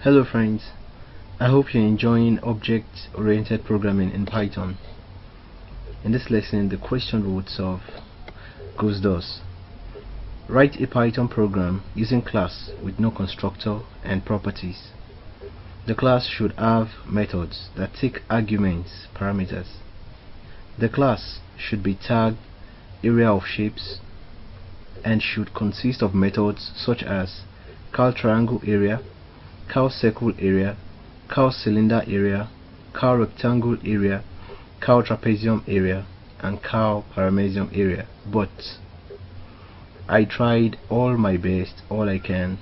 Hello friends, I hope you're enjoying object-oriented programming in Python. In this lesson, the question we would solve goes thus. Write a Python program using class with no constructor and properties. The class should have methods that take arguments, parameters. The class should be tagged area of shapes and should consist of methods such as cal triangle area, cal circle area, cal cylinder area, cal rectangle area, cal trapezium area, and cal paramecium area. But I tried all my best, all I can,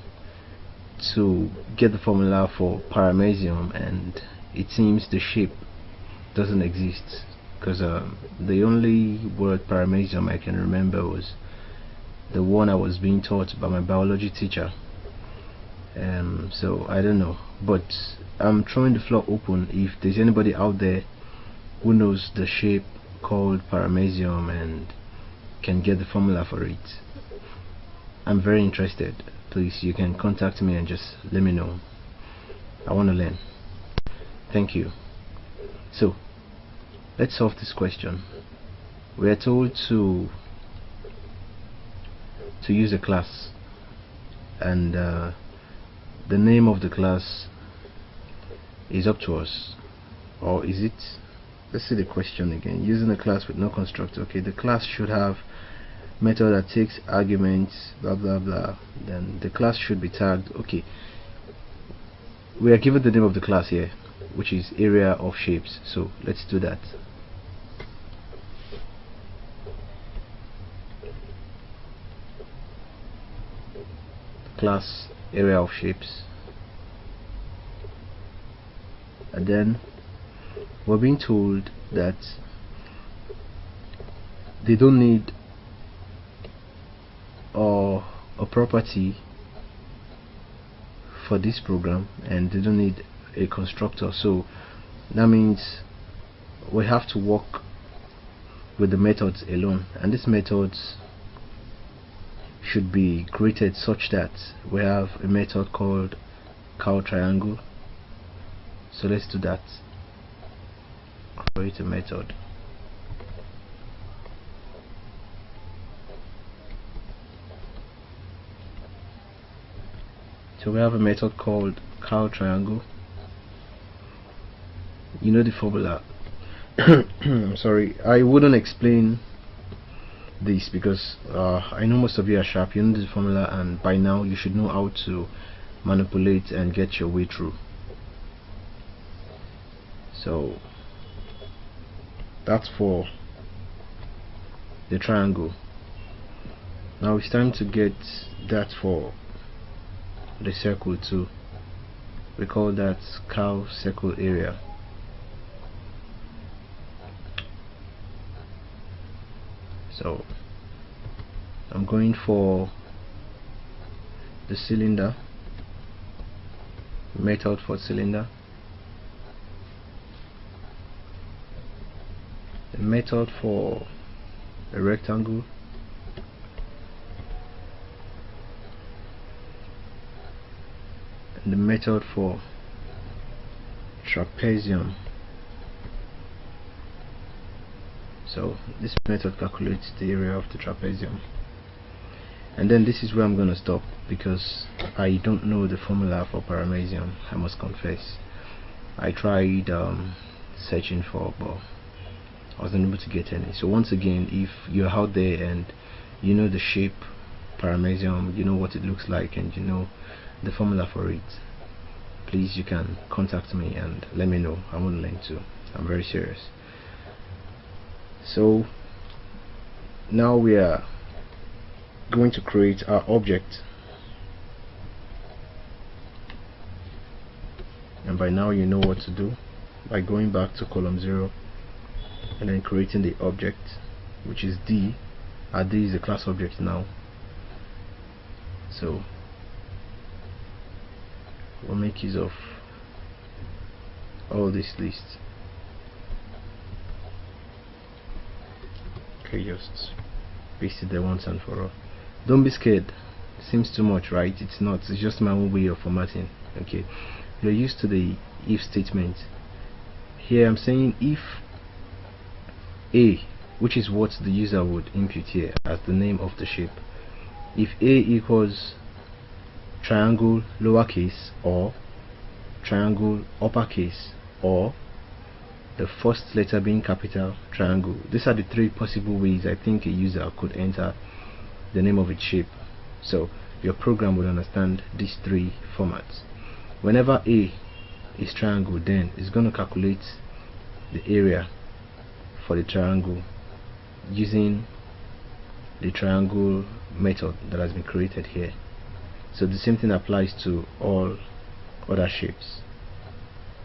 to get the formula for paramecium, and it seems the shape doesn't exist, because the only word paramecium I can remember was the one I was being taught by my biology teacher. So I don't know, but I'm throwing the floor open if there's anybody out there who knows the shape called paramecium and can get the formula for it. I'm very interested. Please, you can contact me and just let me know. I want to learn. Thank you. So let's solve this question. We are told to use a class, and the name of the class is up to us, or is it? Let's see the question again. Using a class with no constructor. Okay, the class should have method that takes arguments, blah blah blah. Then the class should be tagged. Okay, we are given the name of the class here, which is area of shapes. So let's do that. Class area of shapes, and then we're being told that they don't need a property for this program, and they don't need a constructor. So that means we have to work with the methods alone, and these methods should be created such that we have a method called cal triangle. So let's do that. Create a method. So we have a method called cal triangle. You know the formula. I'm sorry, I wouldn't explain this because I know most of you are sharp. You know the formula, and by now you should know how to manipulate and get your way through. So that's for the triangle. Now it's time to get that for the circle too. We call that cal circle area. So I'm going for the cylinder, method for cylinder, the method for a rectangle, and the method for trapezium. So this method calculates the area of the trapezium, and then this is where I'm going to stop because I don't know the formula for paramecium. I must confess, I tried searching for, but I wasn't able to get any. So once again, if you're out there and you know the shape paramecium, you know what it looks like, and you know the formula for it, please, you can contact me and let me know. I want to learn too. I'm very serious. So now we are going to create our object, and by now you know what to do by going back to column 0 and then creating the object, which is D. D is a class object now. So we'll make use of all this list. Okay, just paste it there once and for all. Don't be scared. It seems too much, right? It's not. It's just my own way of formatting. Okay, you're used to the if statement. Here I'm saying if A, which is what the user would input here as the name of the shape, if A equals triangle lowercase or triangle uppercase, or the first letter being capital triangle. These are the three possible ways I think a user could enter the name of its shape. So your program would understand these three formats. Whenever A is triangle, then it's going to calculate the area for the triangle using the triangle method that has been created here. So the same thing applies to all other shapes.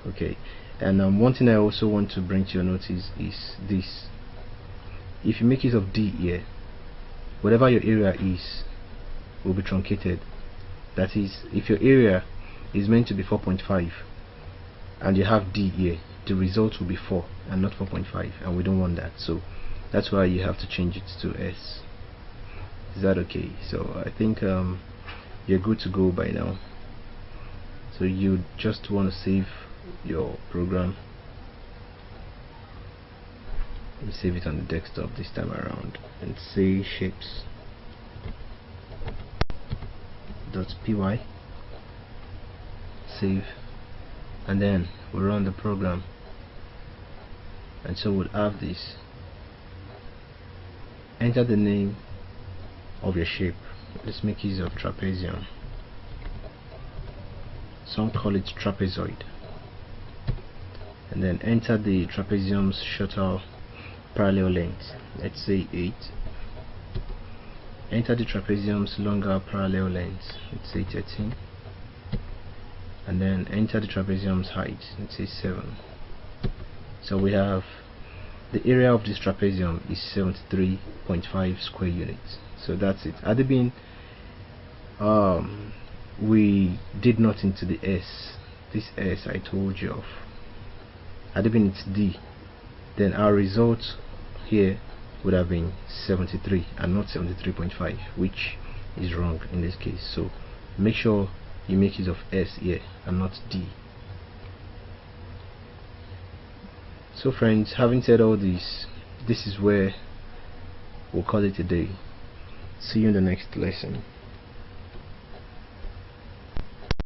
Okay, and one thing I also want to bring to your notice is this: if you make use of D here, whatever your area is will be truncated. That is, if your area is meant to be 4.5 and you have D here, the result will be 4 and not 4.5, and we don't want that. So that's why you have to change it to S. Is that okay? So I think you're good to go by now. So you just want to save your program. Let me save it on the desktop this time around and say shapes.py. Save, and then we'll run the program, and so we'll have this. Enter the name of your shape. Let's make use of trapezium. Some call it trapezoid. And then enter the trapezium's shorter parallel length. Let's say 8. Enter the trapezium's longer parallel length. Let's say 13. And then enter the trapezium's height. Let's say 7. So we have the area of this trapezium is 73.5 square units. So that's it. Had it been we did nothing to the S, this S I told you of, had it been its D, then our result here would have been 73 and not 73.5, which is wrong in this case. So make sure you make use of S here and not D. So friends, having said all this, this is where we'll call it a day. See you in the next lesson.